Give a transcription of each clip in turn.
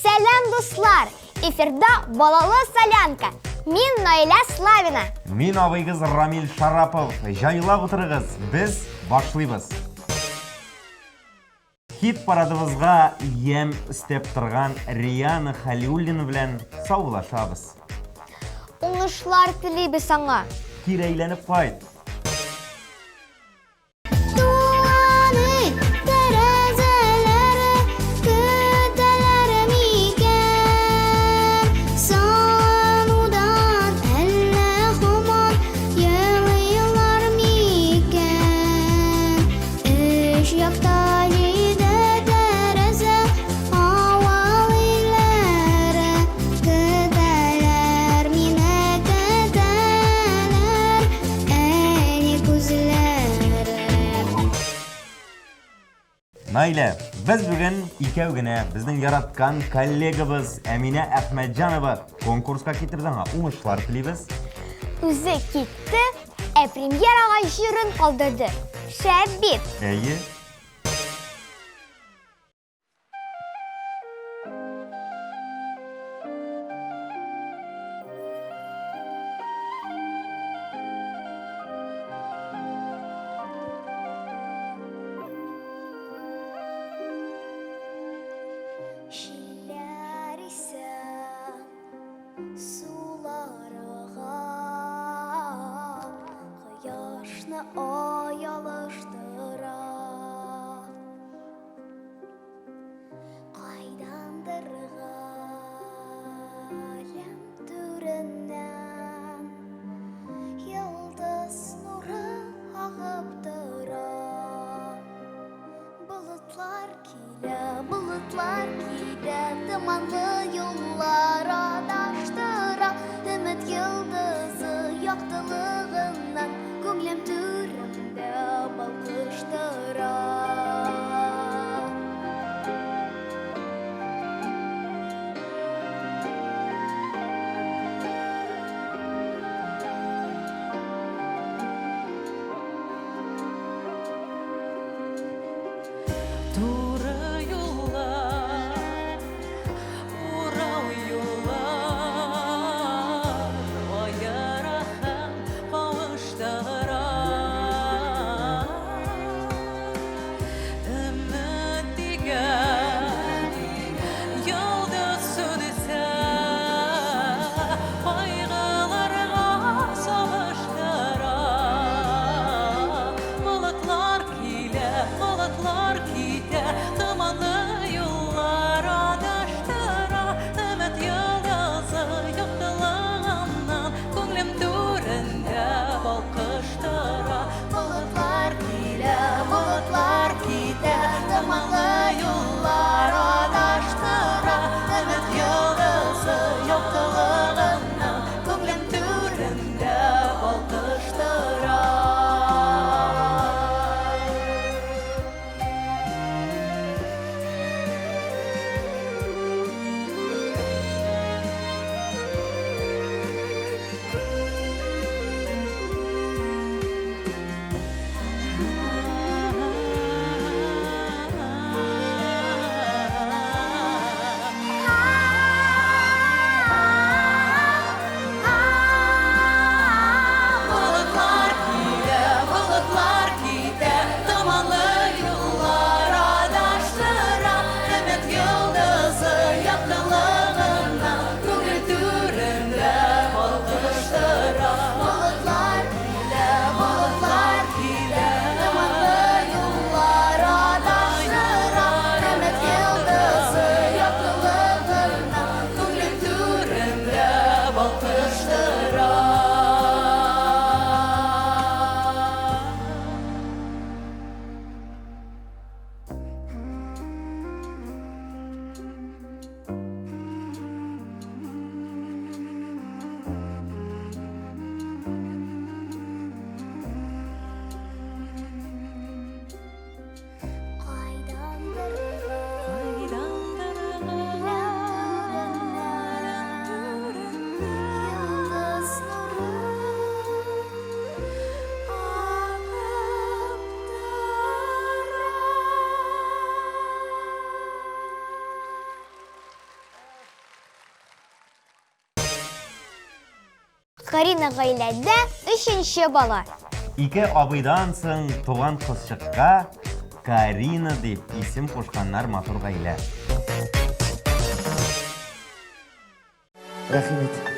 Сәлем, дуслар! Эфирда Балалы Солянка. Мен Найля Славина. Мен абайгыз Рамил Шарапов. Жайла отырығыз. Біз башлыйбыз. Хит парадыбызға ем істеп тұрған Рияна Халиуллина білән саулашабыз. Уңышлар тілейбіз аңа. Кирейленіп қайт. Найля, біз бүгін икәу генә біздің яратқан коллегабыз Әминә Әхмәтжанова конкурсқа кетірді аңа уңышлар тілейбіз. Үзе кетті, премьераға жирін қалдырды. Шәп бит. Әйе. Şiller ise sularığa Kıyaşını oyalıştıra Kaydandırğa Lem türünden Yıldız nuru ağıptıra Bulutlar kile Dumanlı yollara daştıra Ümit yıldızı yoktuluğundan Gönlüm türümde balkı Карина гаиләдә 3нче бала. Ике абыйдан соң туган кызчыкка Карина дип исем кушканнар матур гаилә. Рәхимет.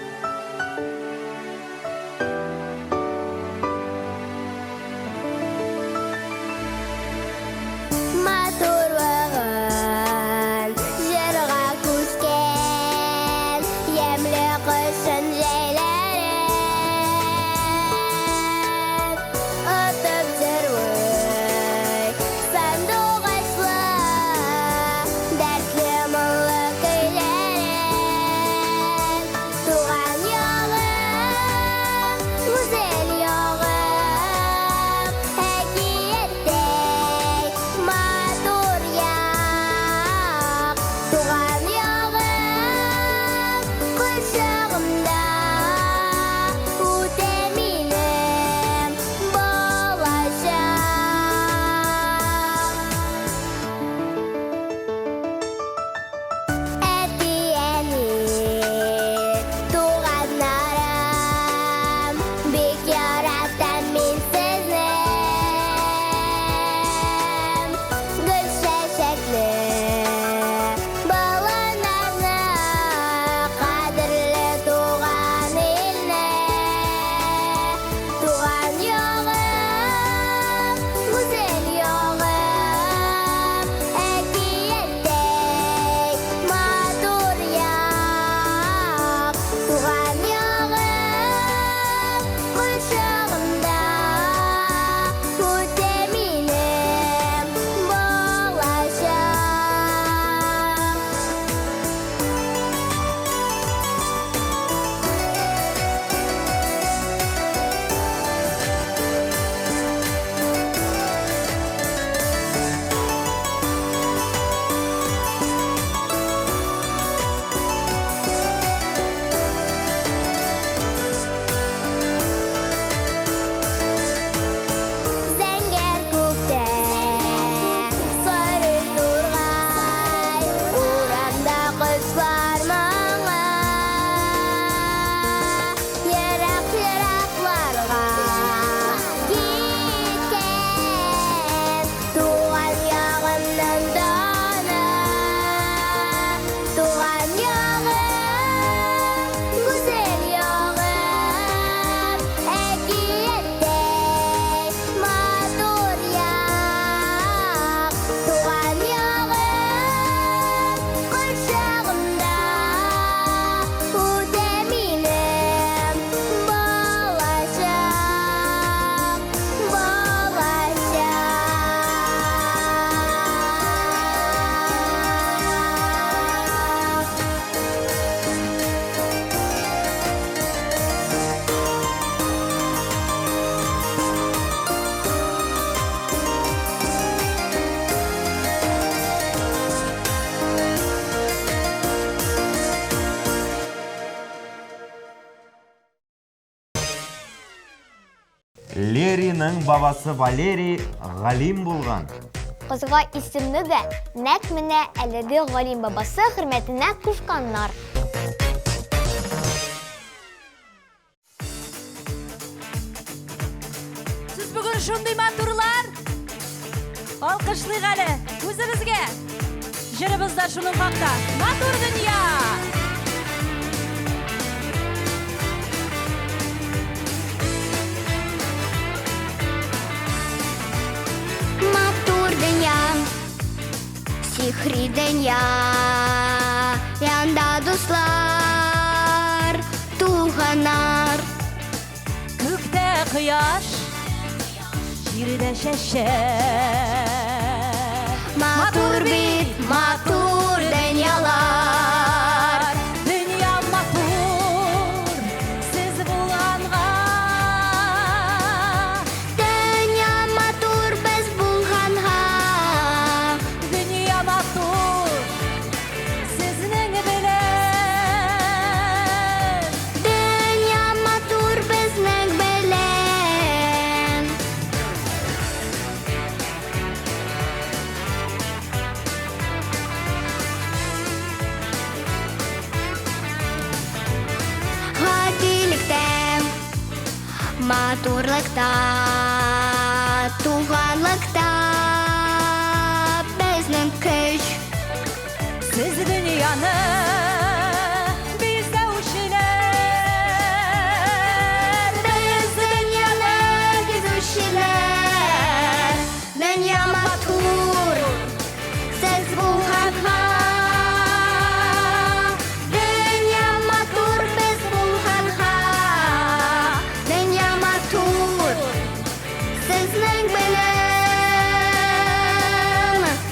Лериның бабасы Валерий галим булган. Кызга исемне дә нәкъ менә әлеге галим бабасы хөрмәтенә кушканнар. Сез бүген шундый матурлар. Алкышлыйк әле үзебезгә. Җырыбызда шуның хакта. Матур дөнья. Сихри дөнья, янда дуслар, туганнар. Күктә кояш, җирдә шәшәр. Матур бит, матур дөньялар. Дөнья матур, сез булганга. Дөнья матур без булганга. Дөнья матур, сезнең белән. Дөнья матур безнең белән. матурлыкта, туганлыкта безнең көч. Сіз дүнияны бездеушілер, Без дөньяны гезүчеләр, дөнья матур, сез булганга. Дөнья матур, без булганга. Дөнья матур, сезнең белән.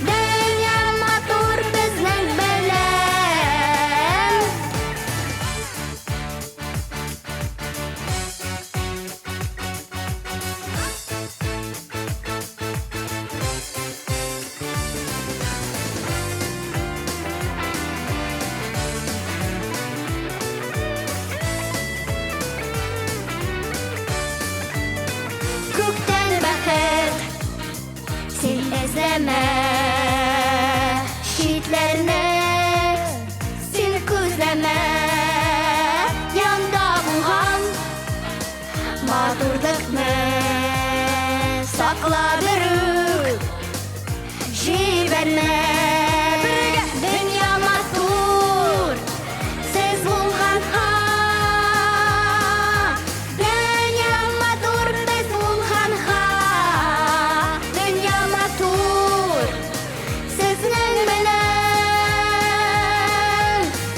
Дөнья матур, безнең белән. Күктән бәхет син эзләмә, читләрне син күзләмә. Янда булган матурлыкны сакла берүк, җибәрмә. Дөнья матур, сез булганга. Дөнья матур, без булганга. Дөнья матур, сезнең белән.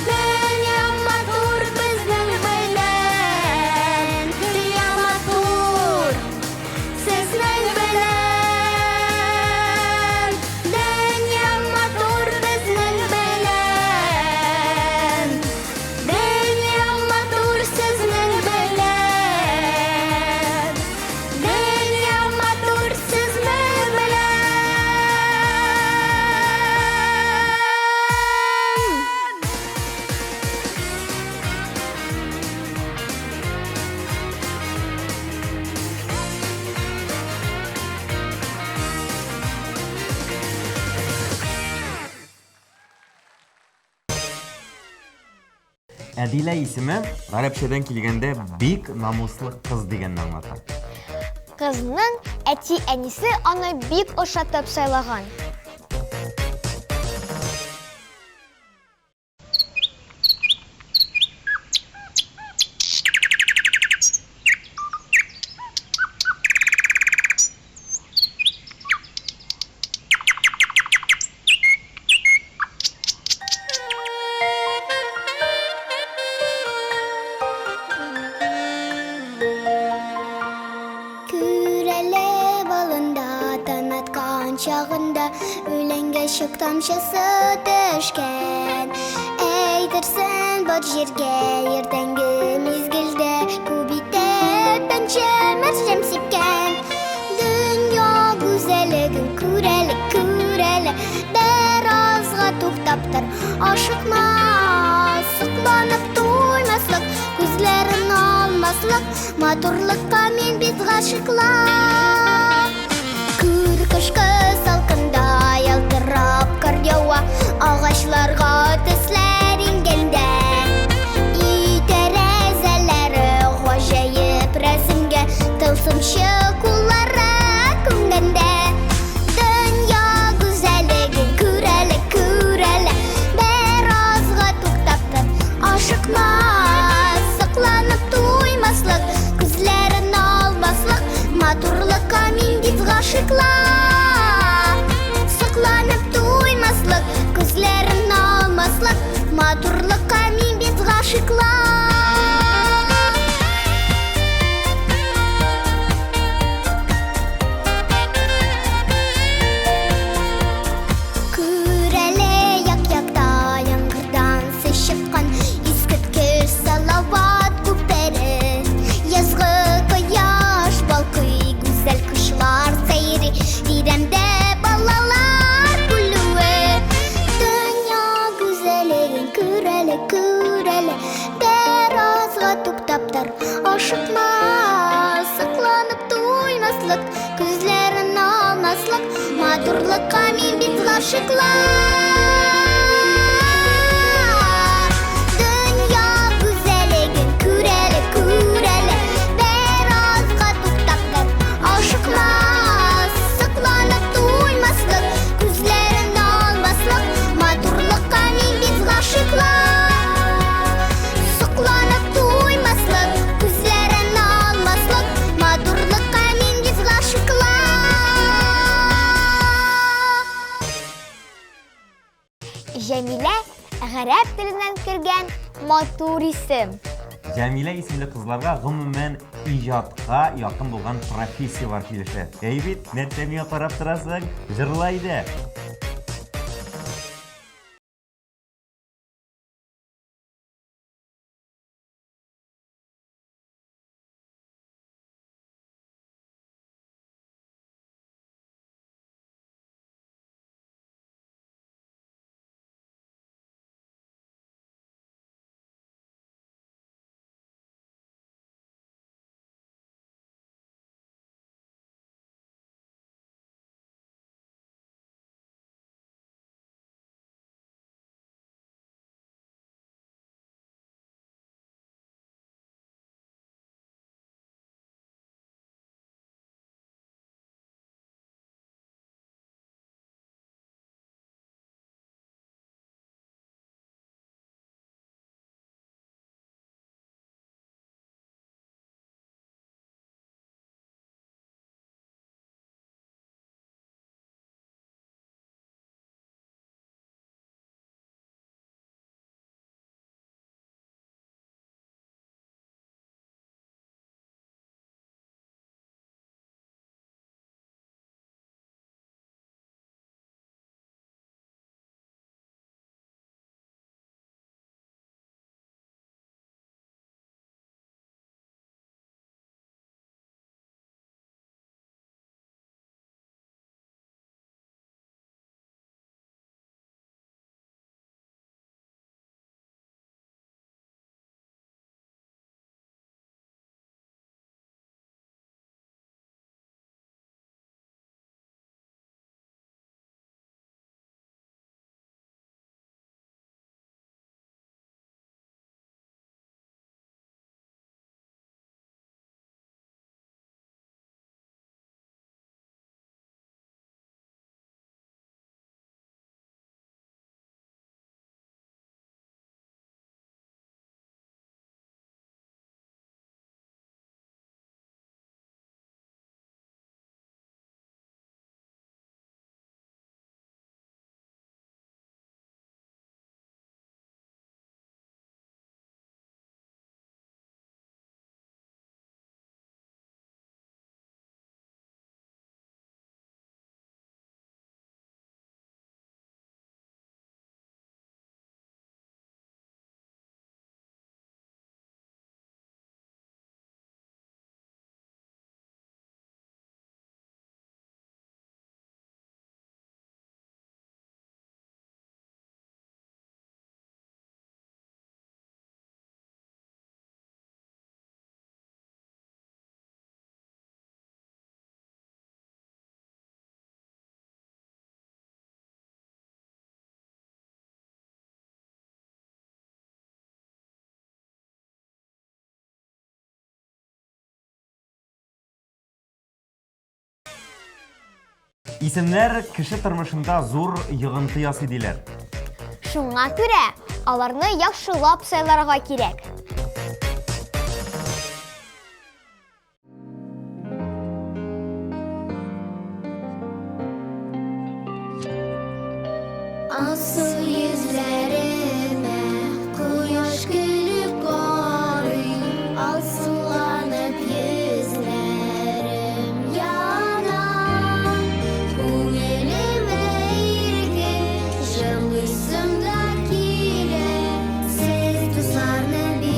Дөнья матур, безнең белән. Дөнья матур, сезнең белән. Дөнья матур, безнең белән. Дөнья матур, сезнең белән. Дөнья матур, сезнең Әдилә исеме гарәпчәдән килгәндә бик намуслы кыз дигәнне аңлата. Кызның әти-әнисе аны бик ошатып сайлаган. Күрәле балында танаткан чагында үләнгә чык тамчысы төшкән. Әйтерсең бар җиргә иртәнге мизгелдә күп итеп пәнче мәрҗәм сипкән. Дөнья гүзәллеген күрәле, күрәле, бер азга туктап тор, ашыкма, сокланып туймаслык, күзләрен алмаслык, матурлыкка мин бит гашыклар. Күр кышкы салкында ялтырап кар ява, агачларга төсләр иңгәндә. Үй тәрәзәләре гаҗәеп рәсемгә, тылсымчы куллары күнгәндә. Дөнья гүзәллеген күрәле, күрәле, бер азга туктап тор, ашыкма, сокланып туймаслык, күзләрен алмаслык, матурлыкка мин бит гашыклар. Сокланып туймаслык, күзләрен алмаслык, матурлыкка мин бит гашыклар. Күрәле як-якта яңгырдан сычыккан искиткеч салават күпере. Язгы кояш балкый, гүзәл кошлар сәйри, тирәмдә балалар күлүе. Дөнья гүзәллеген күрәле, күрәле, бер азга туктап тор, ашыкма, сокланып туймаслык, күзләрен алмаслык, матурлыкка мин бит гашыклар. Дөнья гүзәллеген күрәле, күрәле, бер азга Arap tilinden kirgen matur isim. Cemile isimli kızlarga gümümen icatqa yakın bolgan professiya var kilişe. Eybit, nettemiye qarap turasın, jırlaydı. İsimler kişi tırmışında zor yığıntı ясыйдылар. Шуңа күрә аларны яхшылап сайларга кирәк. Asıl yüzlerime kuyaş gülüp bağırıyor, alsınlanıp yüzlerim yanar. Ko'nglime irgin, jilg'isumdakilar, siz do'stlarni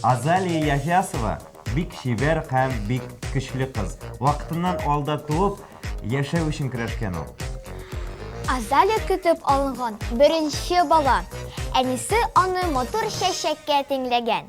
Азалия Яхясова бик шибер һәм бик көчле кыз. Вакытыннан алда туып, яшәү өчен көрәшкән ул. Азалия көтеп алынган беренче бала. Әнисе аны мотор чәчәккә тиңләгән.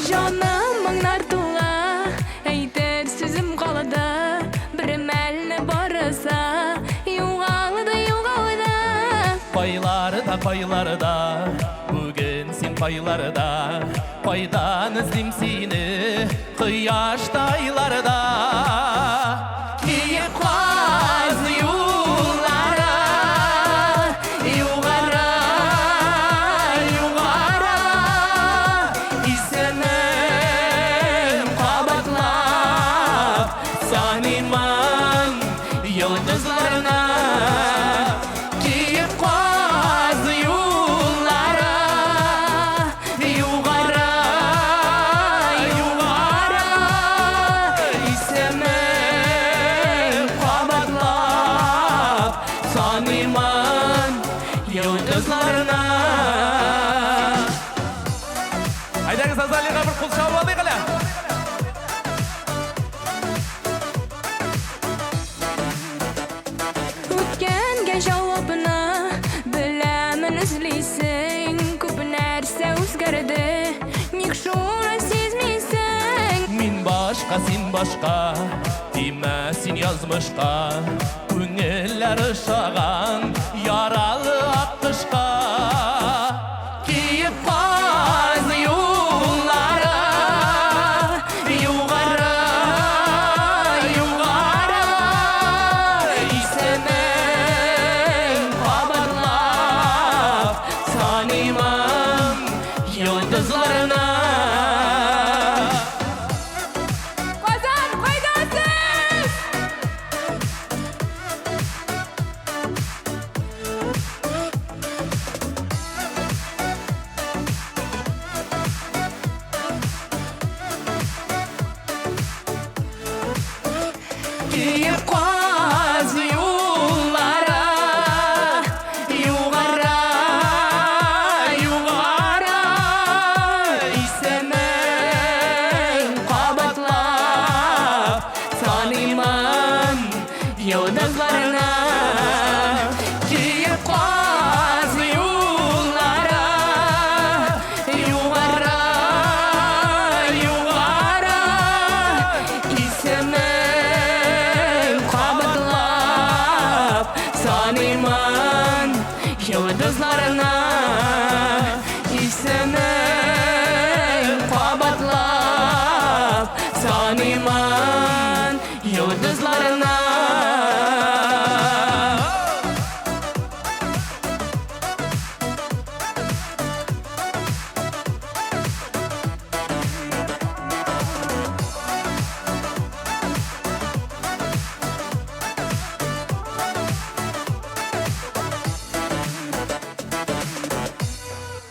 Жаным мыңнар тула, әйтер сүзім қалады, бір мәліні барыса, юғалыды. Пайлары да, бүгін сен пайларда, пайдан іздем сені, қияштайларда. Киіп қаз юлара, юғара, исенім қабатлап, саниман йылдызларына. Айдаңыз Азалияға бір қол шауып алайық әлі. Өткенге жауабына білемін үзлейсің, көп нәрсе өзгерді, ник шуны сезмейсің. Мен башқа, сен башқа, деме сен язмышқа, көңіллер шаған, яралы аққышқа. Киіп қаз юлара, юғара, исенің қабарлап, саниман йылдызларына. Қазан, қайдасыз? Киіп қаз юлара, юғара, исенің қабатлап, саниман йылдызларына. Киіп қаз юлара, юғара, исенің қабатлап, саниман йылдызларына. Исенің қабатлап, саниман йылдызларына.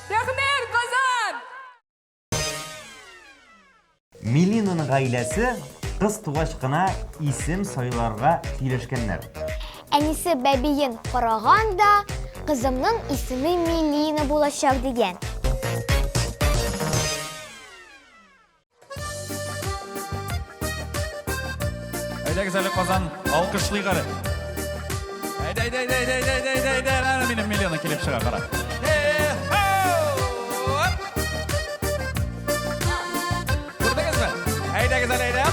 Рахмет, Қазан! Милинаның гаиләсе кыз тугач кына исем сайларга килешкәннәр. Әнисе бәбиен караганда, кызымның исеме Милина булачак дигән. Әйдәгіз әлі Қазан, алқышлый қары. Әйдә, менің Милина келіп шыға қара. Көрдіңіз бі? Әйдәгіз әлі, әйдә.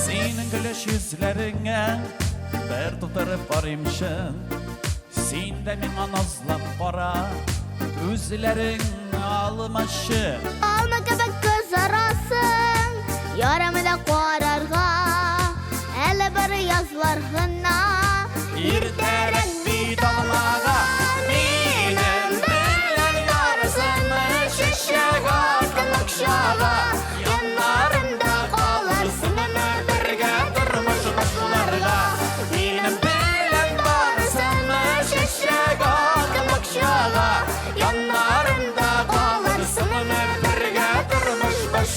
Сенің күліш yüzлеріңе бір тұтырып барымшын. Сен де меңа назлап қара, өзлерің алымашы. Alma köpek göz arasın, yaramı da korarga, ele bir yazlar hına. Irterek bir dalmağa, benim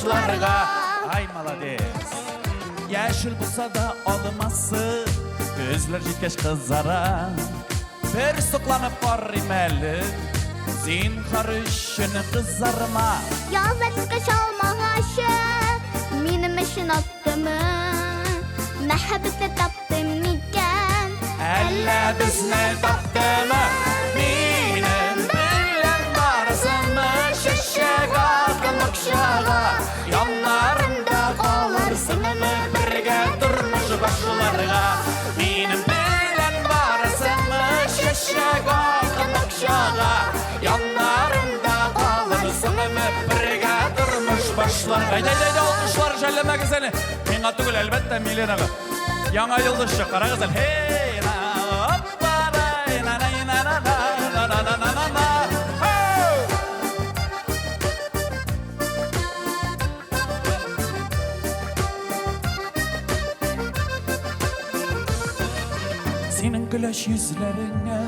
башларга. Ай, молодец. Яшыл болса да алымасы, көзлер жеткеш қызара. Бір сұқланып барым әлі, зинхар үшін қызарма. Yazıkka çalmağaşı Benim için attımı Mehabbetle taptım niken Әлі бізні таптымы, менің білен барысымы, шешек ақын ұқшаға, янарымда қаларсыңымы, бірге тұрмыш башларға. Менің білен барысымы, шешек ақын ұқшаға, янарымда қаларсыңымы, бірге тұрмыш башларға. Айдай, олқышлар жәлемәгі сәні. Мен атығыл әлбәтті Миленаға. Яңа йылдызшы, қарағыз әл. Хей, аппарай, на-на-на-на-на-на-на-на-на-на-на. Сенің күләш yüzләріңе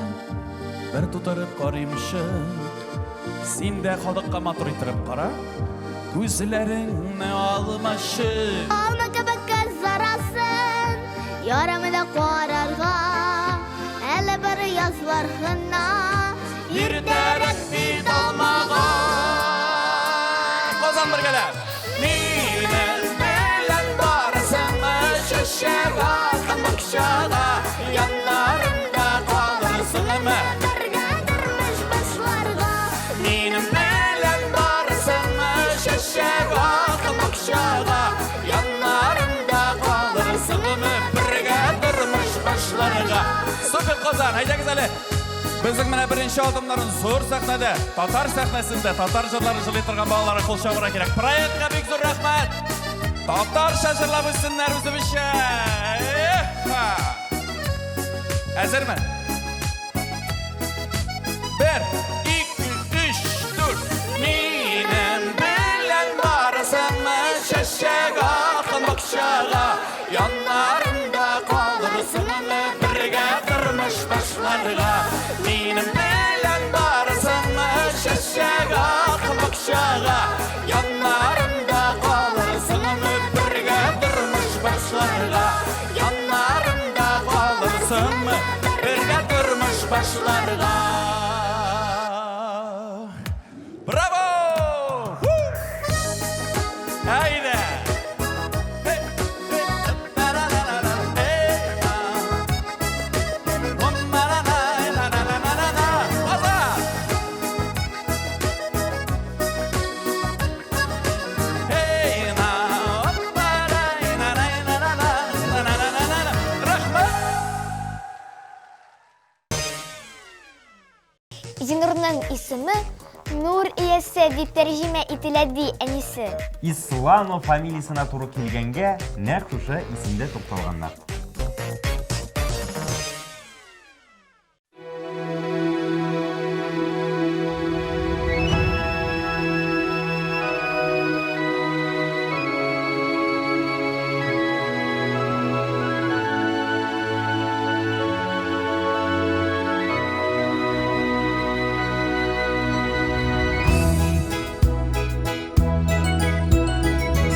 бір тұтырып қаримшы. Сен де қалдыққа матур итіріп қара, көзләріңні алмашы. Alma kabak kızarasın Yaramı da korarga Hele bir yaz var hına Ертерек бит алмаға. Қозан біргелер. Менің білен барысыңы, шешек ақын бұқшаға, янарымда қаларсыңымы, Бірге тұрмыш башларға менің білен барысыңы, шешек ақын бұқшаға, янарымда қаларсыңымы, бірге тұрмыш башларға. Супер Қозан, айдаңыз әлі. Біздің міне бірінші алдымларын зор сахнада, татар сахнасында татар жырларын жылайтырған балалары қол шабыра керек. Проектқа бек зор рахмет. Татарша жырлап өссінлер өзі біші. Әзірмі? 1, 2, 3, 4. Менің білен барысымы, шешек ақын бұқшаға, янарымда қалырсыңымы, бірге тұрмыш башларға. Менің білен барысымы, шешек ақын бұқшаға, янарымда қалырсыңымы, бірге тұрмыш башларға. Янарымда қалырсыңымы, бірге тұрмыш башларға. Браво! Haydi! Зинурның исеме Нур иясе дип тәрҗемә ителәди әнисе. Исламов фамилиясына туры килгәнгә, нәкъ шушы исемдә тукталганнар.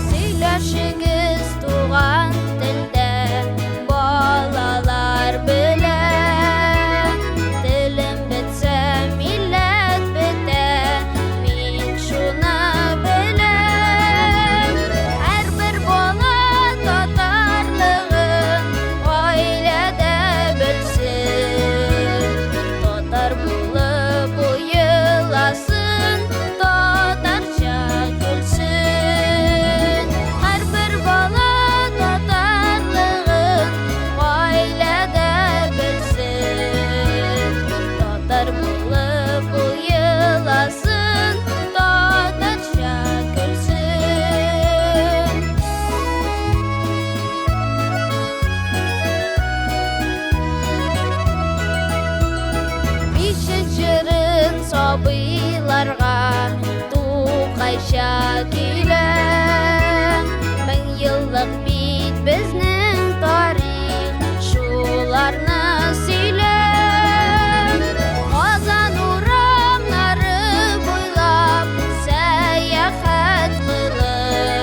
Сөйләшегез туган телдә балалар белән телем бетсә милләт бетә мин шуны беләм һәрбер бала татарлыгын гаиләдә белсен татар булып уеласын татарча көлсен һәрбер бала татарлыгын гаиләдә белсен татар булып уеласын татарча көлсен. Бишек җырын сабыйларга Тукайча килә Мең еллык бит безнең тарих Шуларны сөйлә Казан урамнары буйлап Сәяхәт кылып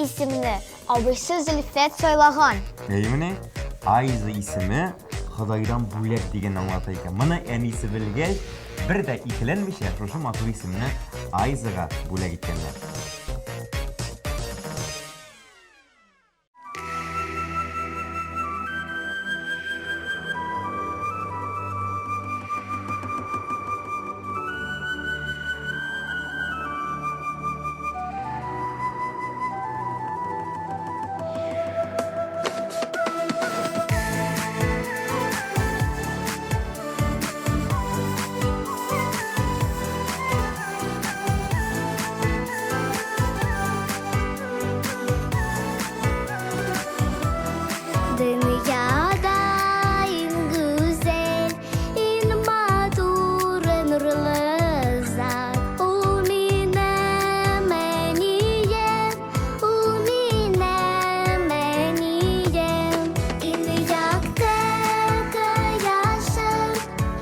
isimli abisi Zülfet söyleğen. Neyimini? Ayza ismi Xudaydan bulak degan anlatayken. Mana en iyisi bilgach, bir de ikkilenmiş ya, şu matur isimni Ayzaga bulak etganlar. Dünyada en güzel, en matur, nurlu zat. O benim meniyem, o benim meniyem. En yakta yaşam,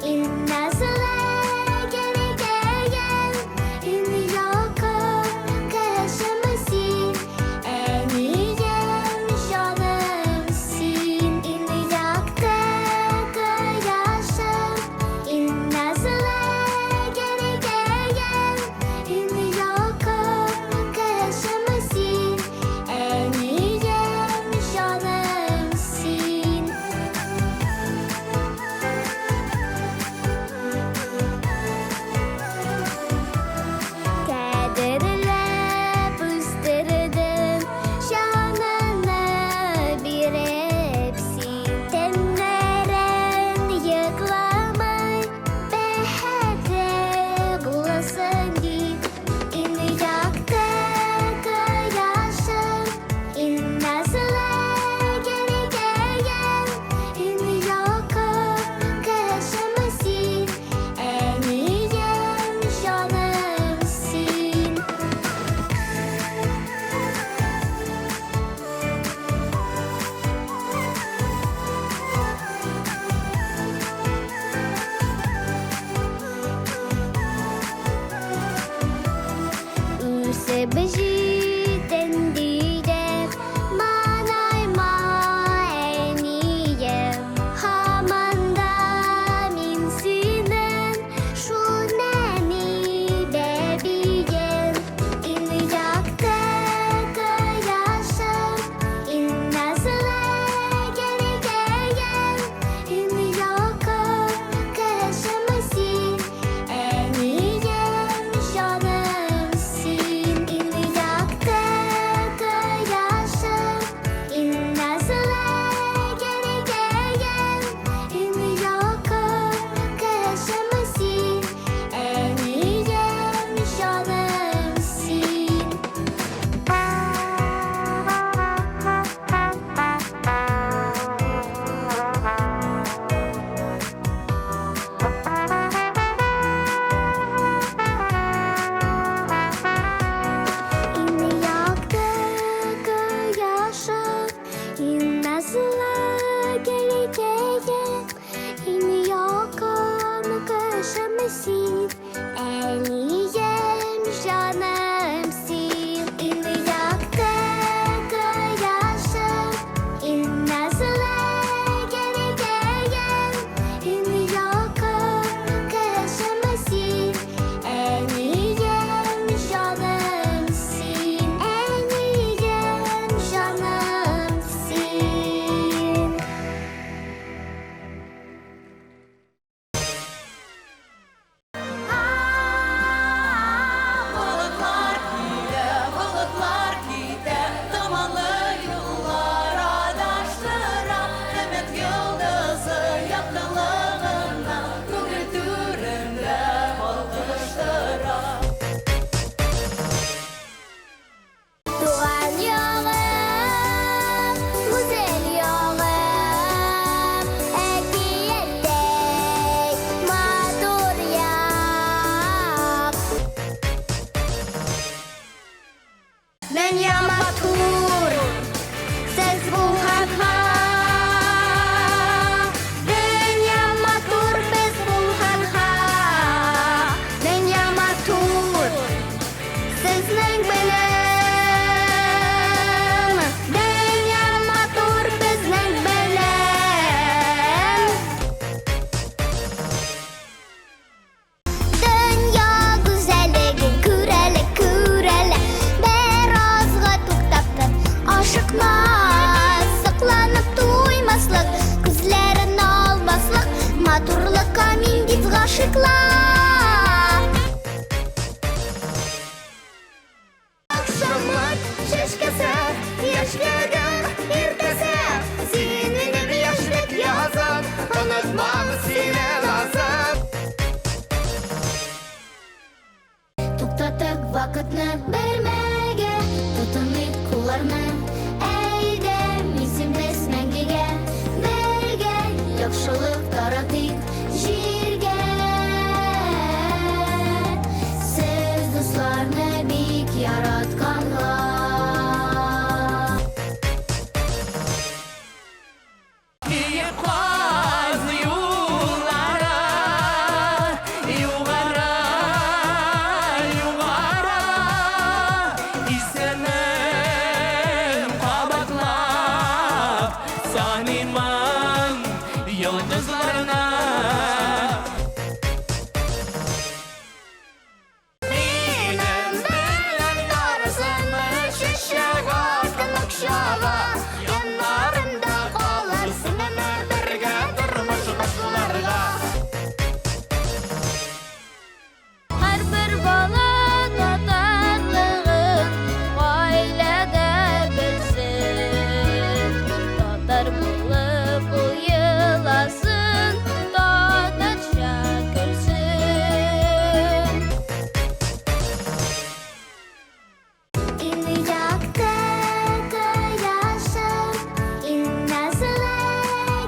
en nazlı geleceğim. En yakın yaşamasın, en iyiyim şanımsın. En yakta yaşam, en nazlı geleceğim. En yakın yaşamasın, en iyiyim şanımsın. Kaderle büstürdüm şanını bir hepsi. Tenlerin yıklamay behede bulasın git. En yakta yaşam, en nazlı geleceğim. En yakın yaşamasın, en iyiyim şanımsın. Üse bejiden didem, manay ma en iyiyim. Hamanda minsinen, şu neni bebiyem. En yakta yaşam, en nazlı geleceğim. En yakın yaşamasın, en iyiyim şanımsın. En yakta yaşam, en nazlı geleceğim. En yakın yaşamasın, en iyiyim şanımsın. En yakta yaşam, en nazlı geleceğim. En yakın yaşamasın, en iyiyim şanımsın. En yakta yaşam, en nazlı geleceğim. En yakın yaşamasın, en iyiyim şanımsın. En iyiyim şanımsın. kabaklar Akşamlar şaşkası Yaşlarım irtesi Senin bir yaşlık yazın Unutmam seni lazım To'xtatib vaqtni bermaga Tutunib qo'llarni Ayda Misimmiz mangiga Birga Yaxshilik taratib Yerga Siz do'stlarni bek yaratganlar Yıkmaz yollara, yuğara, yuğara İstemem kabaklap, sanimam yıldızlarına Benim bilen darısını şişağa Kınıkşağa Yanlarında kalırsın Birge durmuş başlarga Her bir bala tatarlığın ailede bilsin Tatar bulup uyulasın Tatar çakılsın İni yaktı yaşım İnnazılı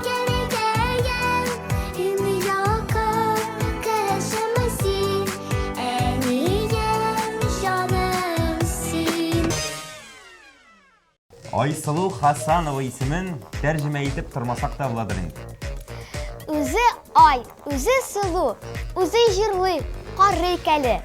gereken İni yakıp kaşımısın En iyiyim canımsın Айсылу Хасанова исемен тәрҗемә итеп тормасак та буладыр инде. Үзе ай, үзе сылу, үзе җырлый, карый кәле.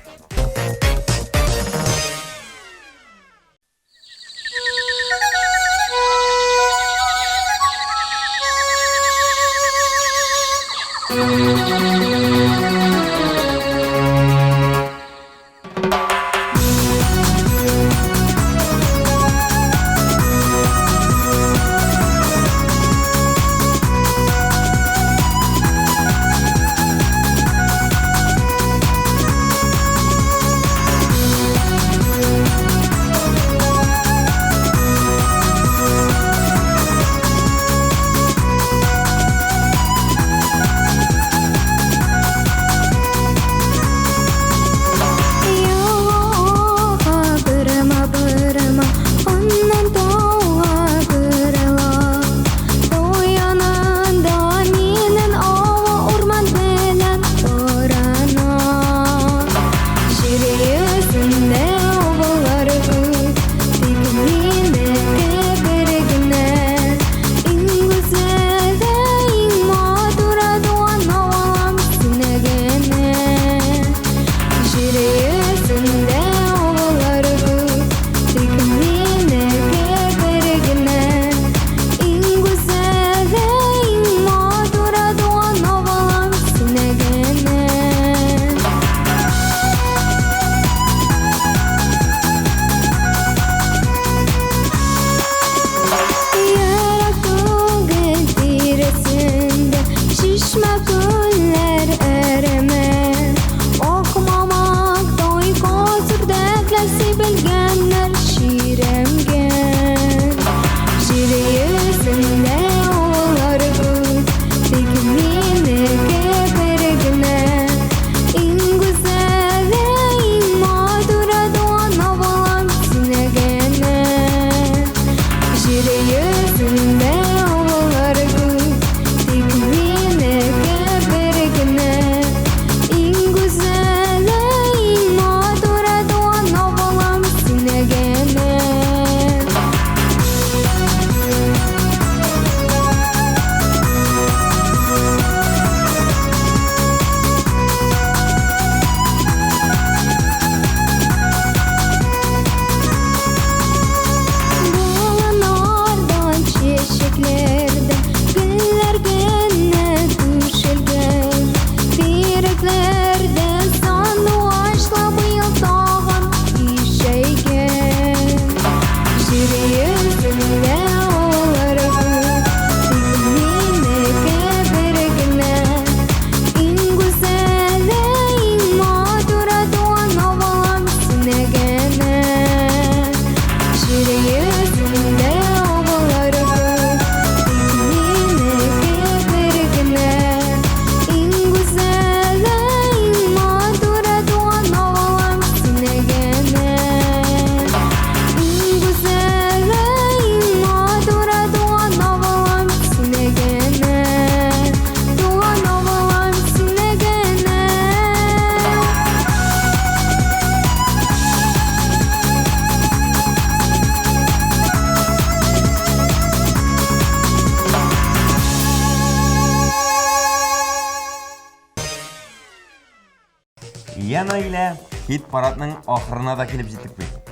Яна илә хит парадның ахырына да килеп җиттек бит.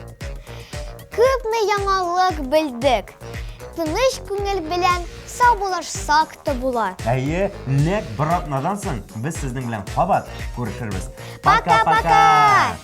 Күпме яңалык белдек. Тыныч күңел белән саубулашсак та була. Әйе, нәк бер атнадан соң без сезнең белән кабат күрешербез. Пока-пока!